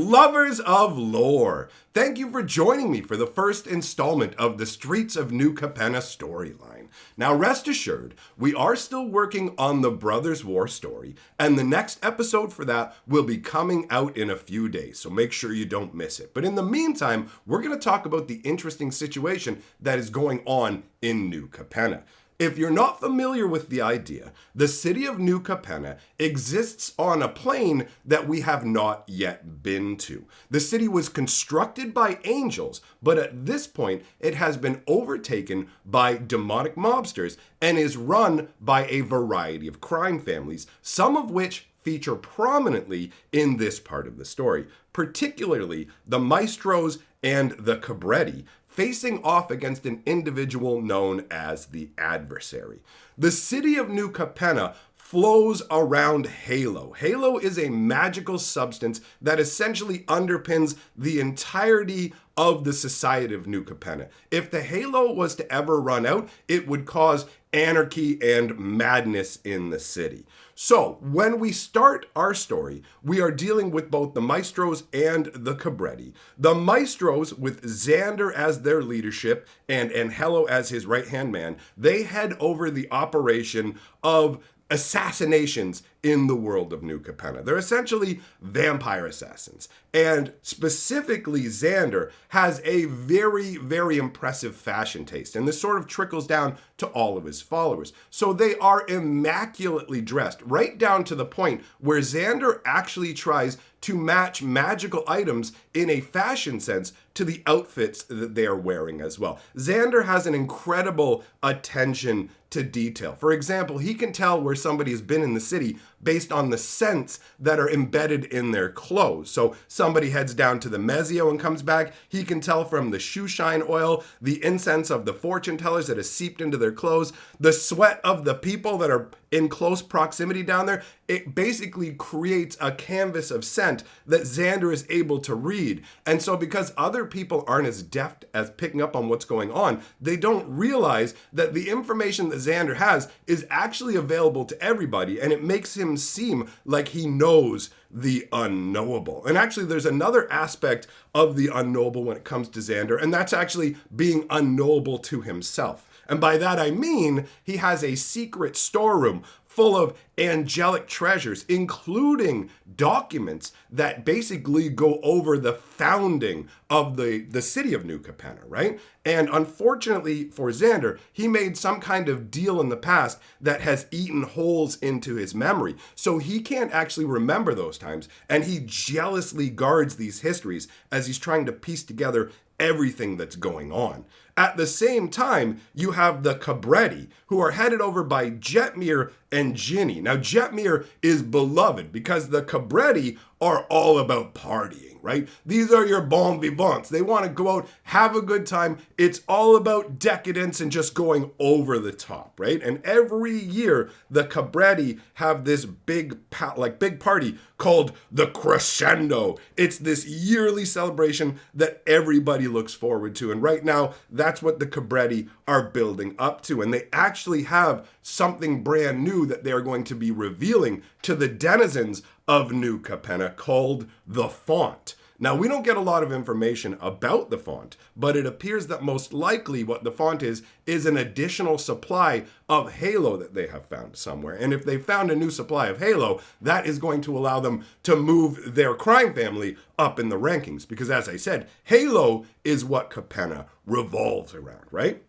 Lovers of lore, thank you for joining me for the first installment of the Streets of New Capenna storyline. Now rest assured, we are still working on the Brothers' War story, and the next episode for that will be coming out in a few days, so make sure you don't miss it. But in the meantime, we're going to talk about the interesting situation that is going on in New Capenna. If you're not familiar with the idea, the city of New Capenna exists on a plane that we have not yet been to. The city was constructed by angels, but at this point, it has been overtaken by demonic mobsters and is run by a variety of crime families, some of which feature prominently in this part of the story, particularly the Maestros and the Cabretti, facing off against an individual known as the Adversary. The city of New Capenna flows around Halo. Halo is a magical substance that essentially underpins the entirety of the society of New Capenna. If the Halo was to ever run out, it would cause anarchy and madness in the city. So, when we start our story, we are dealing with both the Maestros and the Cabretti. The Maestros, with Xander as their leadership and Angelo as his right-hand man, they head over the operation of assassinations in the world of New Capenna. They're essentially vampire assassins. And specifically, Xander has a very, very impressive fashion taste. And this sort of trickles down to all of his followers. So they are immaculately dressed, right down to the point where Xander actually tries to match magical items in a fashion sense to the outfits that they are wearing as well. Xander has an incredible attention to detail. For example, he can tell where somebody has been in the city based on the scents that are embedded in their clothes. So somebody heads down to the Mezio and comes back, he can tell from the shoe shine oil, the incense of the fortune tellers that has seeped into their clothes, the sweat of the people that are in close proximity down there. It basically creates a canvas of scent that Xander is able to read. And so because other people aren't as deft as picking up on what's going on, they don't realize that the information that Xander has is actually available to everybody, and it makes him seem like he knows the unknowable. And actually, there's another aspect of the unknowable when it comes to Xander, and that's actually being unknowable to himself. And by that I mean he has a secret storeroom full of angelic treasures, including documents that basically go over the founding of the city of New Capenna, right? And unfortunately for Xander, he made some kind of deal in the past that has eaten holes into his memory. So he can't actually remember those times, and he jealously guards these histories as he's trying to piece together everything that's going on. At the same time, you have the Cabretti, who are headed over by Jetmir and Ginny. Now, Jetmir is beloved because the Cabretti are all about partying, right? These are your bon vivants. They want to go out, have a good time. It's all about decadence and just going over the top, right? And every year, the Cabretti have this big party called the Crescendo. It's this yearly celebration that everybody looks forward to. And right now, that's what the Cabretti are building up to. And they actually have something brand new that they're going to be revealing to the denizens of New Capenna called the Font. Now, we don't get a lot of information about the font, but it appears that most likely what the font is an additional supply of Halo that they have found somewhere. And if they found a new supply of Halo, that is going to allow them to move their crime family up in the rankings. Because as I said, Halo is what Capenna revolves around, right?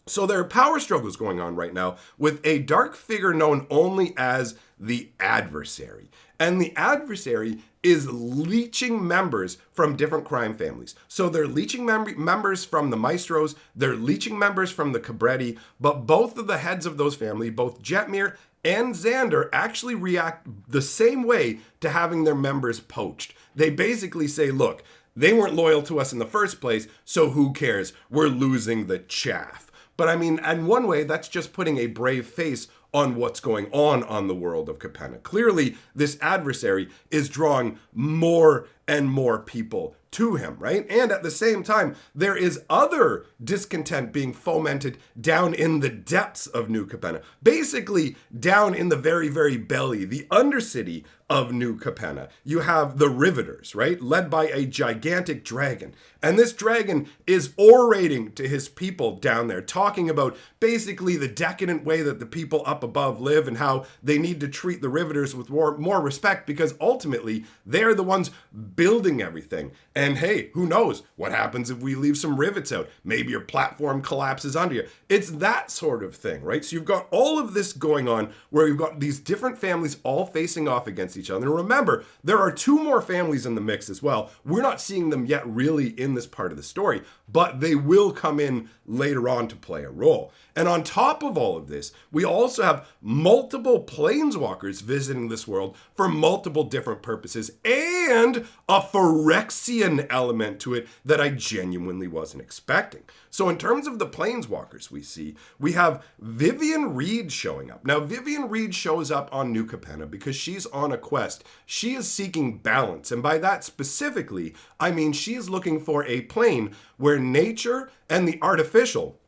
So there are power struggles going on right now with a dark figure known only as the Adversary. And the Adversary is leeching members from different crime families. So they're leeching members from the Maestros, they're leeching members from the Cabretti, but both of the heads of those families, both Jetmir and Xander, actually react the same way to having their members poached. They basically say, look, they weren't loyal to us in the first place, so who cares? We're losing the chaff. But I mean, in one way, that's just putting a brave face on what's going on the world of Capenna. Clearly, this Adversary is drawing more and more people to him, right? And at the same time, there is other discontent being fomented down in the depths of New Capenna, basically down in the very, very belly, the undercity of New Capenna. You have the Riveters, right? Led by a gigantic dragon. And this dragon is orating to his people down there, talking about basically the decadent way that the people up above live and how they need to treat the Riveters with more respect, because ultimately they're the ones building everything. And hey, who knows what happens if we leave some rivets out? Maybe your platform collapses under you. It's that sort of thing, right? So you've got all of this going on where you've got these different families all facing off against each other. And remember, there are two more families in the mix as well. We're not seeing them yet really in this part of the story, but they will come in later on to play a role. And on top of all of this, we also have multiple planeswalkers visiting this world for multiple different purposes, and a Phyrexian element to it that I genuinely wasn't expecting. So in terms of the planeswalkers we see, we have Vivian Reed showing up. Now, Vivian Reed shows up on New Capenna because she's on a quest. She is seeking balance, and by that specifically, I mean she's looking for a plane where nature and the artificial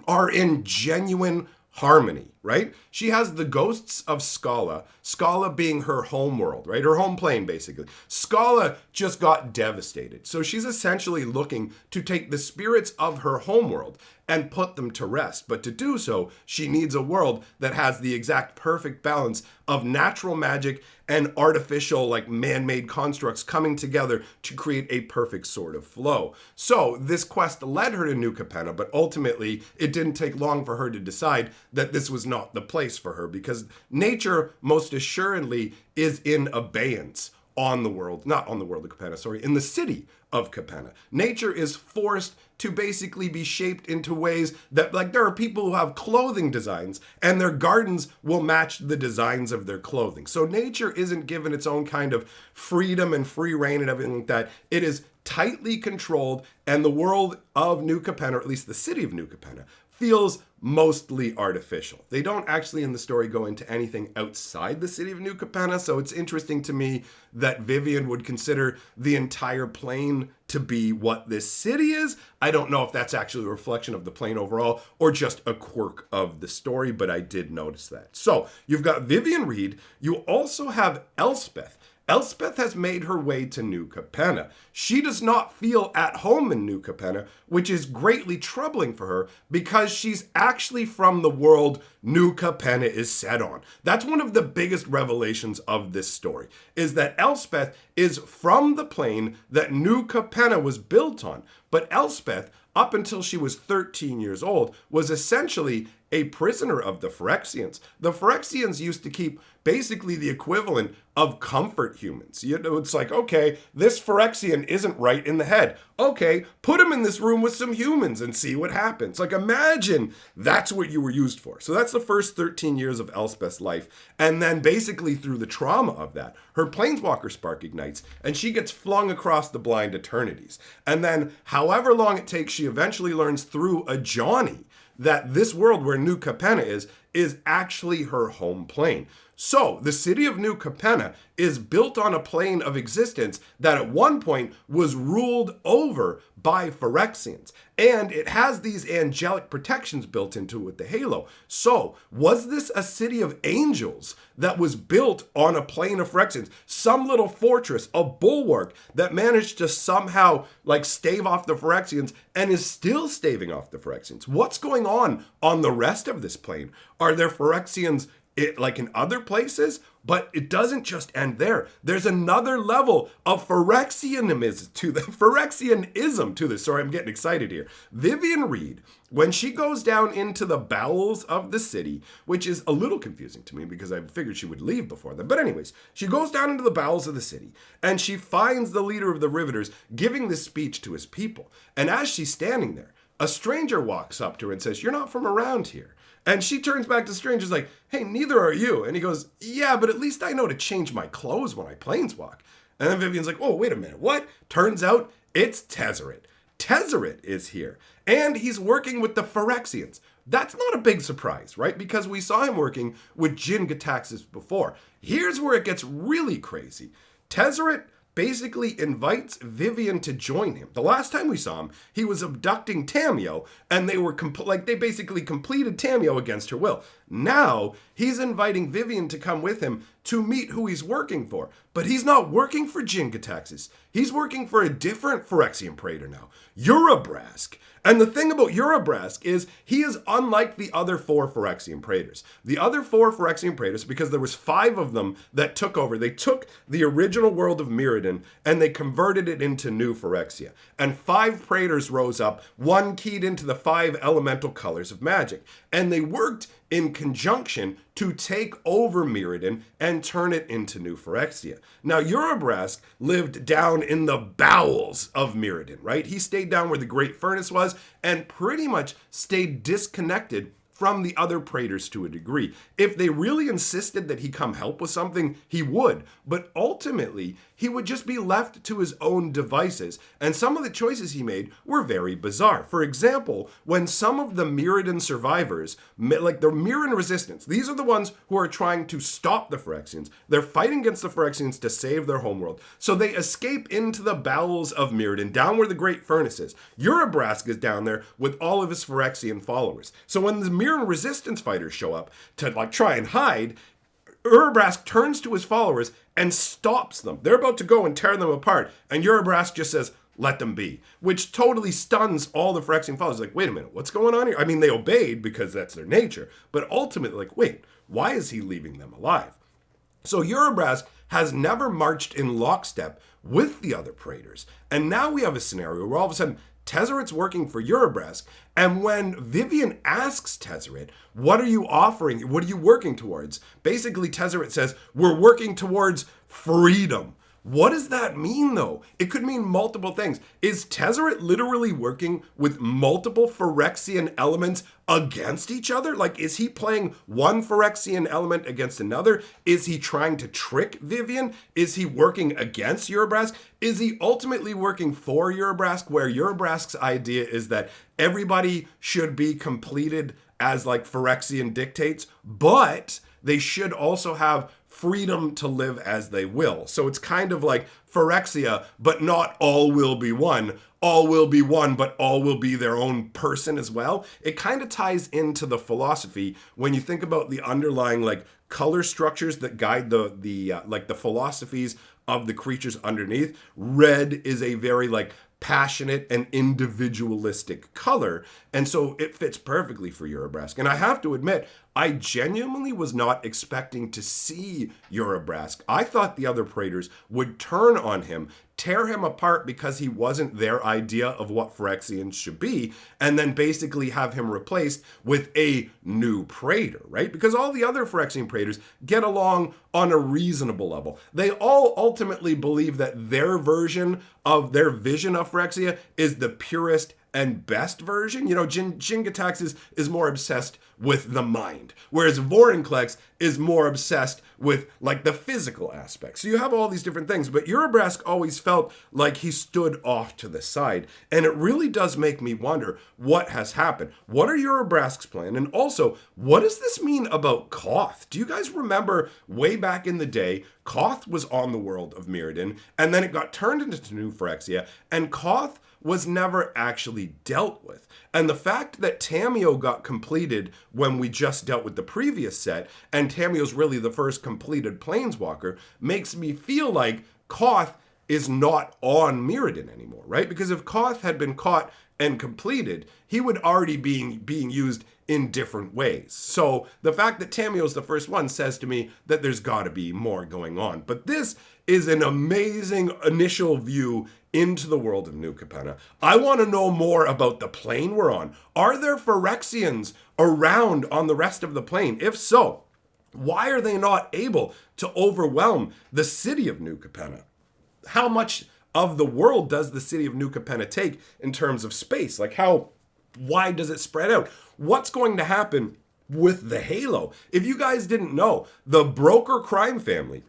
are in genuine harmony, right? She has the ghosts of Scala, Scala being her home world, right? Her home plane, basically. Scala just got devastated. So she's essentially looking to take the spirits of her home world and put them to rest. But to do so, she needs a world that has the exact perfect balance of natural magic and artificial, like man-made constructs coming together to create a perfect sort of flow. So this quest led her to New Capenna, but ultimately it didn't take long for her to decide that this was not the place for her, because nature most assuredly is in abeyance on the world, not on the world of Capenna, sorry, in the city of Capenna. Nature is forced to basically be shaped into ways that, like, there are people who have clothing designs and their gardens will match the designs of their clothing. So nature isn't given its own kind of freedom and free reign and everything like that. It is tightly controlled, and the world of New Capenna, or at least the city of New Capenna, feels mostly artificial. They don't actually in the story go into anything outside the city of New Capenna, so it's interesting to me that Vivian would consider the entire plane to be what this city is. I don't know if that's actually a reflection of the plane overall or just a quirk of the story, but I did notice that. So you've got Vivian Reed. You also have Elspeth. Elspeth has made her way to New Capenna. She does not feel at home in New Capenna, which is greatly troubling for her because she's actually from the world New Capenna is set on. That's one of the biggest revelations of this story, is that Elspeth is from the plane that New Capenna was built on. But Elspeth, up until she was 13 years old, was essentially a prisoner of the Phyrexians. The Phyrexians used to keep basically the equivalent of comfort humans. You know, it's like, okay, this Phyrexian isn't right in the head. Okay, put him in this room with some humans and see what happens. Like, imagine that's what you were used for. So that's the first 13 years of Elspeth's life. And then basically through the trauma of that, her planeswalker spark ignites and she gets flung across the blind eternities. And then however long it takes, she eventually learns through a Johnny that this world where New Capenna is actually her home plane. So the city of New Capenna is built on a plane of existence that at one point was ruled over by Phyrexians. And it has these angelic protections built into it with the halo. So was this a city of angels that was built on a plane of Phyrexians? Some little fortress, a bulwark that managed to somehow like stave off the Phyrexians and is still staving off the Phyrexians. What's going on the rest of this plane? Are there Phyrexians like in other places? But it doesn't just end there. There's another level of Phyrexianism to this. Sorry, I'm getting excited here. Vivian Reed, when she goes down into the bowels of the city, which is a little confusing to me because I figured she would leave before that. But anyways, she goes down into the bowels of the city and she finds the leader of the Riveters giving this speech to his people. And as she's standing there, a stranger walks up to her and says, "You're not from around here." And she turns back to the stranger like, "Hey, neither are you." And he goes, "Yeah, but at least I know to change my clothes when I planeswalk." And then Vivian's like, "Oh, wait a minute, what?" Turns out it's Tesuret. Tesuret is here. And he's working with the Phyrexians. That's not a big surprise, right? Because we saw him working with Jin Gitaxias before. Here's where it gets really crazy. Tesuret basically invites Vivian to join him. The last time we saw him, he was abducting Tamio, and they basically completed Tamio against her will. Now, he's inviting Vivian to come with him to meet who he's working for. But he's not working for Jin-Gitaxias. He's working for a different Phyrexian praetor now, Eurobrask. And the thing about Eurobrask is he is unlike the other 4 Phyrexian praetors. The other 4 Phyrexian praetors, because there was 5 of them that took over, they took the original world of Mirrodin and they converted it into New Phyrexia. And 5 praetors rose up, one keyed into the 5 elemental colors of magic. And they worked in conjunction to take over Mirrodin and turn it into New Phyrexia. Now, Eurobrask lived down in the bowels of Mirrodin, right? He stayed down where the Great Furnace was and pretty much stayed disconnected from the other praetors to a degree. If they really insisted that he come help with something, he would. But ultimately, he would just be left to his own devices. And some of the choices he made were very bizarre. For example, when some of the Mirrodin survivors, like the Mirrodin resistance, these are the ones who are trying to stop the Phyrexians. They're fighting against the Phyrexians to save their homeworld. So they escape into the bowels of Mirrodin, down where the Great Furnace is. Eurobrask is down there with all of his Phyrexian followers. So when the Mirrodin resistance fighters show up to try and hide, Eurobrask turns to his followers and stops them. They're about to go and tear them apart, and Eurobrask just says, let them be, which totally stuns all the Phyrexian followers. Like, wait a minute, what's going on here? I mean, they obeyed because that's their nature, but ultimately, like, wait, why is he leaving them alive? So Eurobrask has never marched in lockstep with the other praetors, and now we have a scenario where all of a sudden Tesseret's working for Eurobrask, and when Vivian asks Tesuret, what are you offering? What are you working towards? Basically, Tesuret says, we're working towards freedom. What does that mean, though? It could mean multiple things. Is Tesuret literally working with multiple Phyrexian elements against each other? Like, is he playing one Phyrexian element against another? Is he trying to trick Vivian? Is he working against Eurobrask? Is he ultimately working for Eurobrask, where Eurobrask's idea is that everybody should be completed as like Phyrexian dictates, but they should also have freedom to live as they will. So it's kind of like Phyrexia, but not all will be one. All will be one, but all will be their own person as well. It kind of ties into the philosophy when you think about the underlying like color structures that guide the philosophies of the creatures underneath. Red is a very like passionate and individualistic color, and so it fits perfectly for Eurobrask. And I have to admit, I genuinely was not expecting to see Eurobrask. I thought the other praetors would turn on him, tear him apart because he wasn't their idea of what Phyrexians should be, and then basically have him replaced with a new praetor, right? Because all the other Phyrexian praetors get along on a reasonable level. They all ultimately believe that their version of their vision of Phyrexia is the purest and best version. You know, Jin-Gitaxias is more obsessed with the mind, whereas Vorinclex is more obsessed with like the physical aspects. So you have all these different things, but Eurobrask always felt like he stood off to the side. And it really does make me wonder what has happened. What are Eurobrask's plan? And also, what does this mean about Koth? Do you guys remember way back in the day, Koth was on the world of Mirrodin, and then it got turned into New Phyrexia, and Koth was never actually dealt with. And the fact that Tamio got completed when we just dealt with the previous set, and Tamio's really the first completed Planeswalker, makes me feel like Koth is not on Mirrodin anymore, right? Because if Koth had been caught and completed, he would already be being used in different ways. So the fact that Tamio's the first one says to me that there's got to be more going on. But this is an amazing initial view into the world of New Capenna. I want to know more about the plane we're on. Are there Phyrexians around on the rest of the plane? If so, why are they not able to overwhelm the city of New Capenna? How much of the world does the city of New Capenna take in terms of space? Like, how wide does it spread out? What's going to happen with the Halo? If you guys didn't know, the Broker crime family,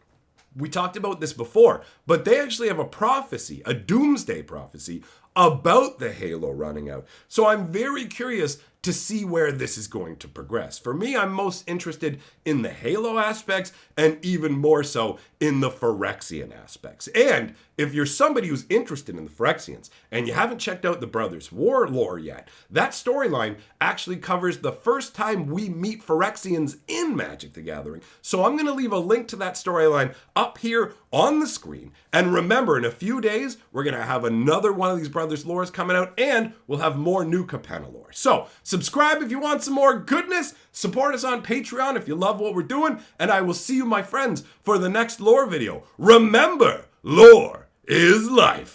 we talked about this before, but they actually have a prophecy, a doomsday prophecy about the Halo running out. So I'm very curious to see where this is going to progress. For me, I'm most interested in the Halo aspects and even more so in the Phyrexian aspects. And if you're somebody who's interested in the Phyrexians and you haven't checked out the Brothers War lore yet, that storyline actually covers the first time we meet Phyrexians in Magic the Gathering. So I'm going to leave a link to that storyline up here on the screen. And remember, in a few days, we're going to have another one of these Brothers lores coming out, and we'll have more New Capenna lore. So subscribe if you want some more goodness. Support us on Patreon if you love what we're doing. And I will see you, my friends, for the next lore video. Remember, lore is life.